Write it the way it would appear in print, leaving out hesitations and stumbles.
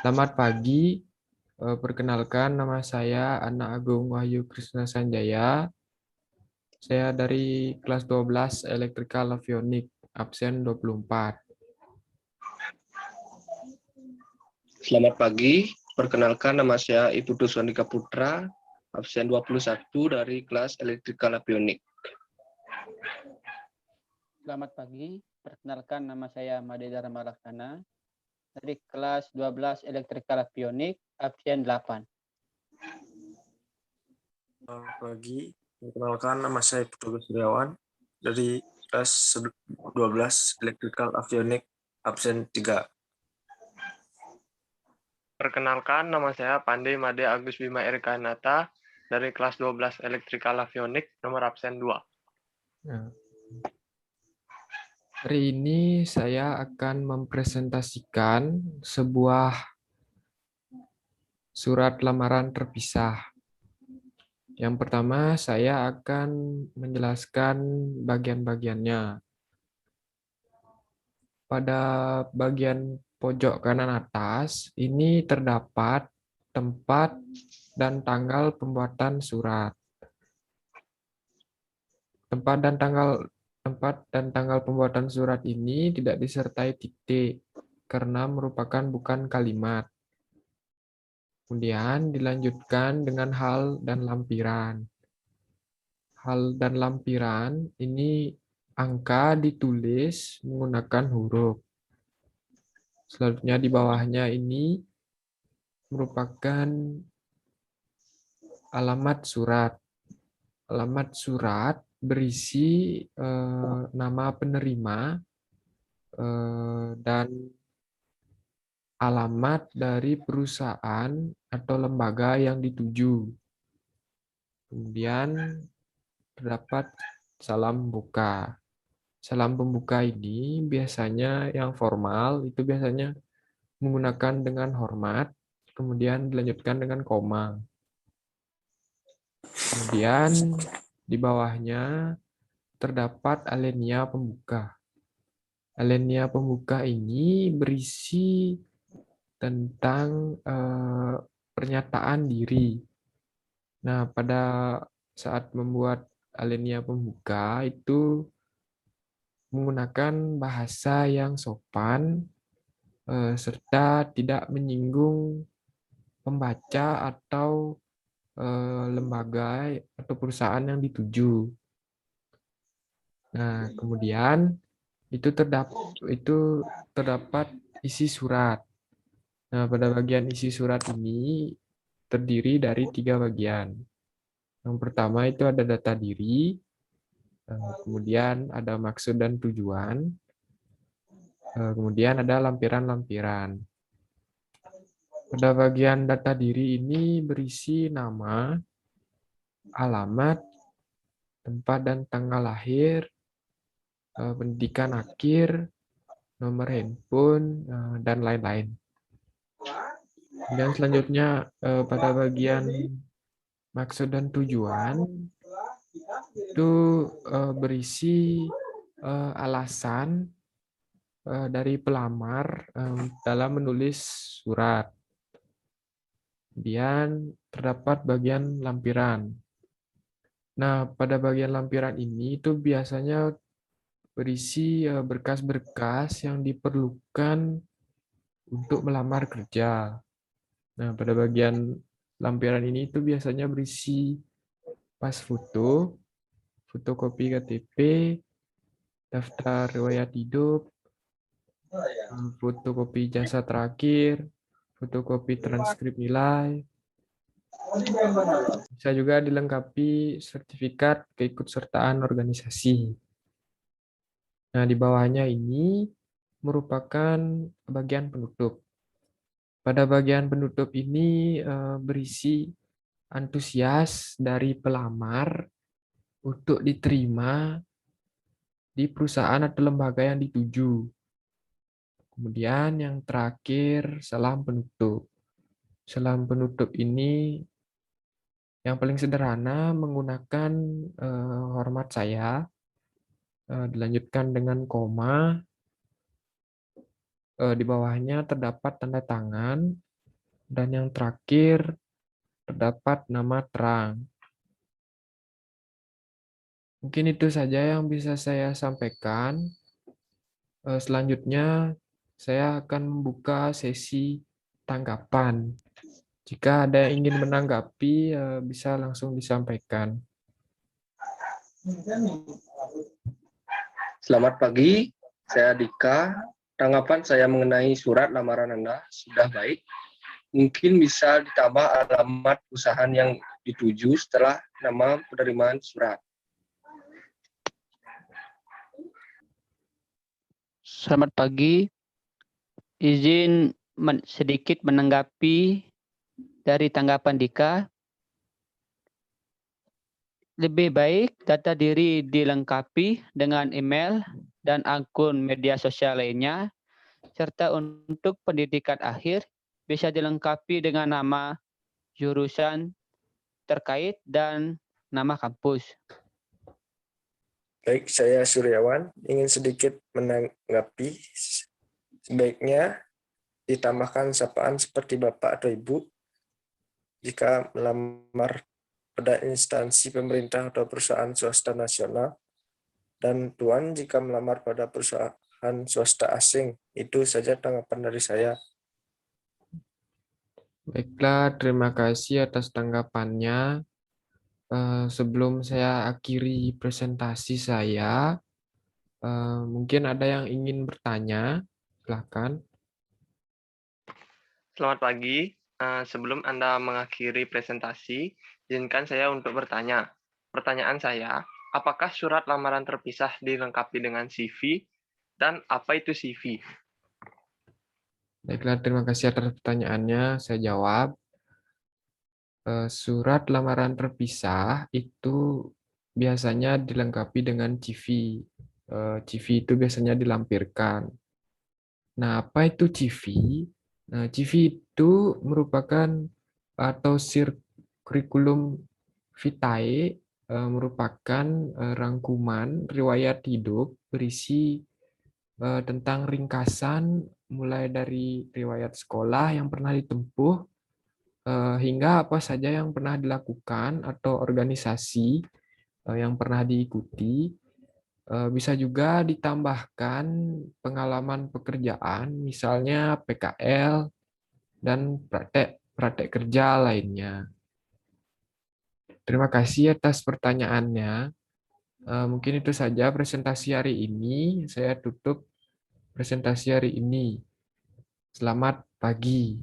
Selamat pagi. Perkenalkan, nama saya Ana Agung Wahyu Krisna Sanjaya. Saya dari kelas 12 Electrical Avionik, absen 24. Selamat pagi, perkenalkan nama saya Ibu Duswanika Putra, absen 21 dari kelas Electrical Avionik. Selamat pagi, perkenalkan nama saya Made Dharma Laksana dari kelas 12 Electrical Avionik, absen 8. Selamat pagi, perkenalkan nama saya Putu Suriawan dari kelas 12 Electrical Avionik, absen 3. Perkenalkan, nama saya Pandey Made Agus Bima Erkanata dari kelas 12 Electrical Avionik, nomor absen 2. Nah, hari ini saya akan mempresentasikan sebuah surat lamaran terpisah. Yang pertama, saya akan menjelaskan bagian-bagiannya. Pada bagian pojok kanan atas, ini terdapat tempat dan tanggal pembuatan surat. Tempat dan tanggal pembuatan surat ini tidak disertai titik karena merupakan bukan kalimat. Kemudian dilanjutkan dengan hal dan lampiran. Hal dan lampiran ini angka ditulis menggunakan huruf. Selanjutnya di bawahnya ini merupakan alamat surat. Alamat surat berisi nama penerima dan alamat dari perusahaan atau lembaga yang dituju. Kemudian terdapat salam pembuka. Salam pembuka ini biasanya yang formal, itu biasanya menggunakan dengan hormat, kemudian dilanjutkan dengan koma. Kemudian di bawahnya terdapat alinea pembuka. Alinea pembuka ini berisi tentang pernyataan diri. Nah, pada saat membuat alinea pembuka itu menggunakan bahasa yang sopan serta tidak menyinggung pembaca atau lembaga atau perusahaan yang dituju. Nah, kemudian itu terdapat isi surat. Nah, pada bagian isi surat ini terdiri dari 3 bagian. Yang pertama itu ada data diri, kemudian ada maksud dan tujuan, kemudian ada lampiran-lampiran. Pada bagian data diri ini berisi nama, alamat, tempat dan tanggal lahir, pendidikan akhir, nomor handphone, dan lain-lain. Dan selanjutnya pada bagian maksud dan tujuan itu berisi alasan dari pelamar dalam menulis surat. Kemudian terdapat bagian lampiran. Nah, pada bagian lampiran ini itu biasanya berisi berkas-berkas yang diperlukan untuk melamar kerja. Nah, pada bagian lampiran ini itu biasanya berisi pas foto, fotokopi KTP, daftar riwayat hidup, fotokopi jasa terakhir, fotokopi transkrip nilai. Bisa juga dilengkapi sertifikat keikutsertaan organisasi. Nah, di bawahnya ini merupakan bagian penutup. Pada bagian penutup ini berisi antusias dari pelamar untuk diterima di perusahaan atau lembaga yang dituju. Kemudian yang terakhir, salam penutup. Salam penutup ini yang paling sederhana menggunakan hormat saya, dilanjutkan dengan koma, di bawahnya terdapat tanda tangan, Dan yang terakhir, terdapat nama terang. Mungkin itu saja yang bisa saya sampaikan. Selanjutnya, saya akan membuka sesi tanggapan. Jika ada yang ingin menanggapi, bisa langsung disampaikan. Selamat pagi, saya Dika. Tanggapan saya mengenai surat lamaran Anda sudah baik. Mungkin bisa ditambah alamat perusahaan yang dituju setelah nama penerimaan surat. Selamat pagi. Izin sedikit menanggapi dari tanggapan Dika. Lebih baik data diri dilengkapi dengan email dan akun media sosial lainnya, serta untuk pendidikan akhir bisa dilengkapi dengan nama jurusan terkait dan nama kampus. Baik, saya Suryawan ingin sedikit menanggapi. Sebaiknya ditambahkan sapaan seperti Bapak atau Ibu jika melamar pada instansi pemerintah atau perusahaan swasta nasional, dan Tuan jika melamar pada perusahaan swasta asing. Itu saja tanggapan dari saya. Baiklah, terima kasih atas tanggapannya. Sebelum saya akhiri presentasi saya, mungkin ada yang ingin bertanya. Silakan. Selamat pagi. Sebelum Anda mengakhiri presentasi, izinkan saya untuk bertanya. Pertanyaan saya, apakah surat lamaran terpisah dilengkapi dengan CV? Dan apa itu CV? Baiklah, terima kasih atas pertanyaannya. Saya jawab. Surat lamaran terpisah itu biasanya dilengkapi dengan CV. CV itu biasanya dilampirkan. Nah, apa itu CV? Nah, CV itu merupakan atau curriculum vitae, merupakan rangkuman riwayat hidup berisi tentang ringkasan mulai dari riwayat sekolah yang pernah ditempuh hingga apa saja yang pernah dilakukan atau organisasi yang pernah diikuti. Bisa juga ditambahkan pengalaman pekerjaan, misalnya PKL dan praktek kerja lainnya. Terima kasih atas pertanyaannya. Mungkin itu saja presentasi hari ini. Saya tutup presentasi hari ini. Selamat pagi.